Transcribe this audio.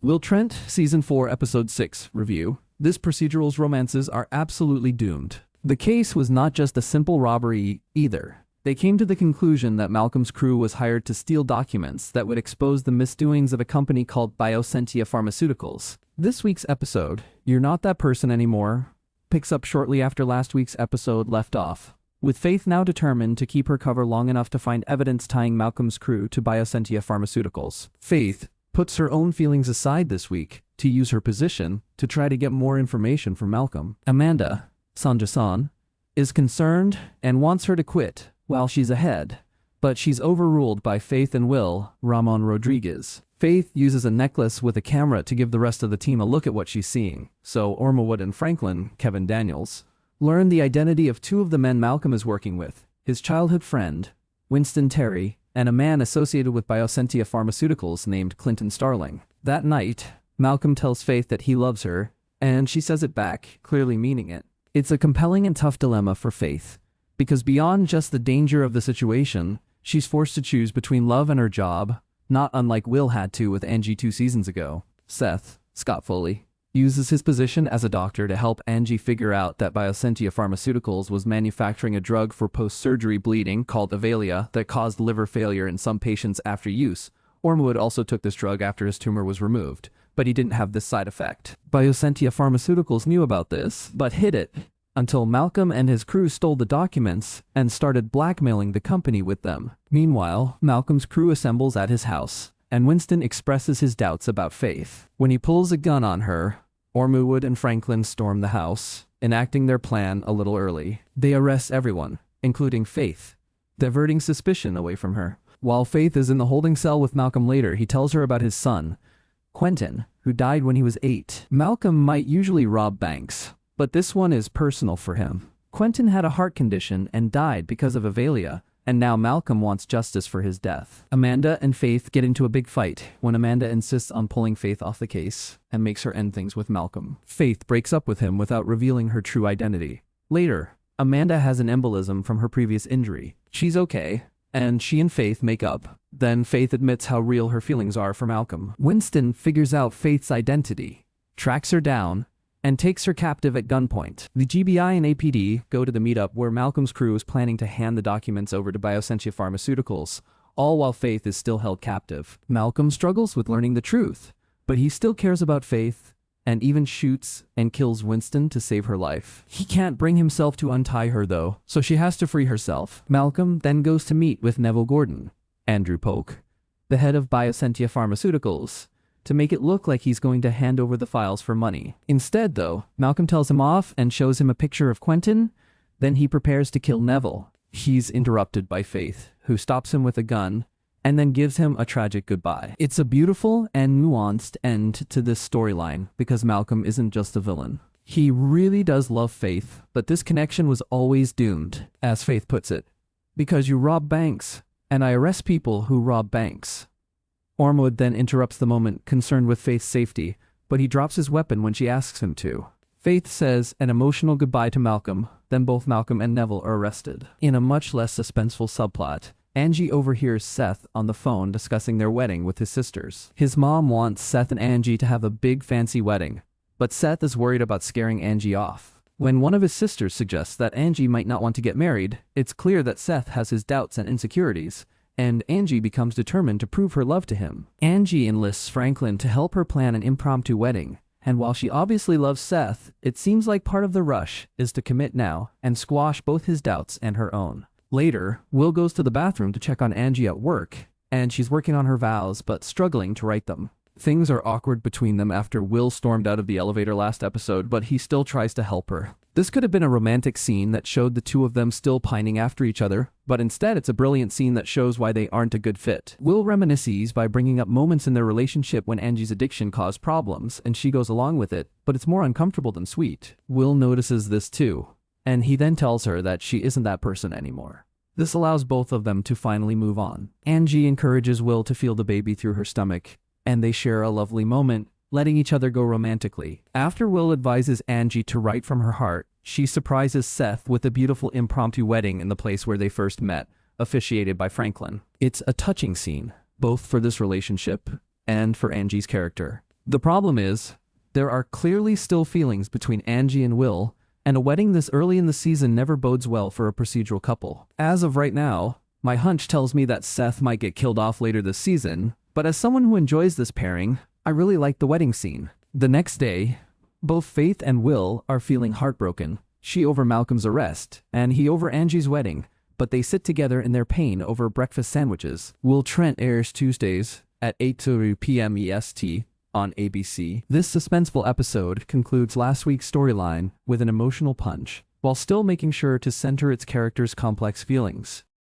Will Trent, Season 4, Episode 6, review. This procedural's romances are absolutely doomed. The case was not just a simple robbery, either. They came to the conclusion that Malcolm's crew was hired to steal documents that would expose the misdoings of a company called Biosentia Pharmaceuticals. This week's episode, You're Not That Person Anymore, picks up shortly after last week's episode left off, with Faith now determined to keep her cover long enough to find evidence tying Malcolm's crew to Biosentia Pharmaceuticals. Faith puts her own feelings aside this week to use her position to try to get more information from Malcolm. Amanda, Sanja-san, is concerned and wants her to quit while she's ahead, but she's overruled by Faith and Will, Ramon Rodriguez. Faith uses a necklace with a camera to give the rest of the team a look at what she's seeing, so Ormawood and Franklin, Kevin Daniels, learn the identity of two of the men Malcolm is working with, his childhood friend, Winston Terry, and a man associated with Biosentia Pharmaceuticals named Clinton Starling. That night, Malcolm tells Faith that he loves her, and she says it back, clearly meaning it. It's a compelling and tough dilemma for Faith, because beyond just the danger of the situation, she's forced to choose between love and her job, not unlike Will had to with Angie 2 seasons ago. Seth, Scott Foley, uses his position as a doctor to help Angie figure out that Biosentia Pharmaceuticals was manufacturing a drug for post-surgery bleeding called Avalia that caused liver failure in some patients after use. Ormwood also took this drug after his tumor was removed, but he didn't have this side effect. Biosentia Pharmaceuticals knew about this, but hid it until Malcolm and his crew stole the documents and started blackmailing the company with them. Meanwhile, Malcolm's crew assembles at his house, and Winston expresses his doubts about Faith. When he pulls a gun on her, Ormwood and Franklin storm the house, enacting their plan a little early. They arrest everyone, including Faith, diverting suspicion away from her. While Faith is in the holding cell with Malcolm later, he tells her about his son, Quentin, who died when he was 8. Malcolm might usually rob banks, but this one is personal for him. Quentin had a heart condition and died because of Avalia, and now Malcolm wants justice for his death. Amanda and Faith get into a big fight when Amanda insists on pulling Faith off the case and makes her end things with Malcolm. Faith breaks up with him without revealing her true identity. Later, Amanda has an embolism from her previous injury. She's okay, and she and Faith make up. Then Faith admits how real her feelings are for Malcolm. Winston figures out Faith's identity, tracks her down, and takes her captive at gunpoint. The GBI and APD go to the meetup where Malcolm's crew is planning to hand the documents over to Biosentia Pharmaceuticals, all while Faith is still held captive. Malcolm struggles with learning the truth, but he still cares about Faith, and even shoots and kills Winston to save her life. He can't bring himself to untie her though, so she has to free herself. Malcolm then goes to meet with Neville Gordon, Andrew Polk, the head of Biosentia Pharmaceuticals, to make it look like he's going to hand over the files for money. Instead, though, Malcolm tells him off and shows him a picture of Quentin. Then he prepares to kill Neville. He's interrupted by Faith, who stops him with a gun and then gives him a tragic goodbye. It's a beautiful and nuanced end to this storyline because Malcolm isn't just a villain. He really does love Faith, but this connection was always doomed, as Faith puts it, because you rob banks, and I arrest people who rob banks. Ormwood then interrupts the moment, concerned with Faith's safety, but he drops his weapon when she asks him to. Faith says an emotional goodbye to Malcolm, then both Malcolm and Neville are arrested. In a much less suspenseful subplot, Angie overhears Seth on the phone discussing their wedding with his sisters. His mom wants Seth and Angie to have a big fancy wedding, but Seth is worried about scaring Angie off. When one of his sisters suggests that Angie might not want to get married, it's clear that Seth has his doubts and insecurities, and Angie becomes determined to prove her love to him. Angie enlists Franklin to help her plan an impromptu wedding, and while she obviously loves Seth, it seems like part of the rush is to commit now and squash both his doubts and her own. Later, Will goes to the bathroom to check on Angie at work, and she's working on her vows but struggling to write them. Things are awkward between them after Will stormed out of the elevator last episode, but he still tries to help her. This could have been a romantic scene that showed the two of them still pining after each other, but instead it's a brilliant scene that shows why they aren't a good fit. Will reminisces by bringing up moments in their relationship when Angie's addiction caused problems, and she goes along with it, but it's more uncomfortable than sweet. Will notices this too, and he then tells her that she isn't that person anymore. This allows both of them to finally move on. Angie encourages Will to feel the baby through her stomach, and they share a lovely moment, letting each other go romantically. After Will advises Angie to write from her heart, she surprises Seth with a beautiful impromptu wedding in the place where they first met, officiated by Franklin. It's a touching scene, both for this relationship and for Angie's character. The problem is, there are clearly still feelings between Angie and Will, and a wedding this early in the season never bodes well for a procedural couple. As of right now, my hunch tells me that Seth might get killed off later this season, but as someone who enjoys this pairing, I really like the wedding scene. The next day, both Faith and Will are feeling heartbroken. She over Malcolm's arrest, and he over Angie's wedding, but they sit together in their pain over breakfast sandwiches. Will Trent airs Tuesdays at 8:30 p.m. EST on ABC. This suspenseful episode concludes last week's storyline with an emotional punch, while still making sure to center its characters' complex feelings.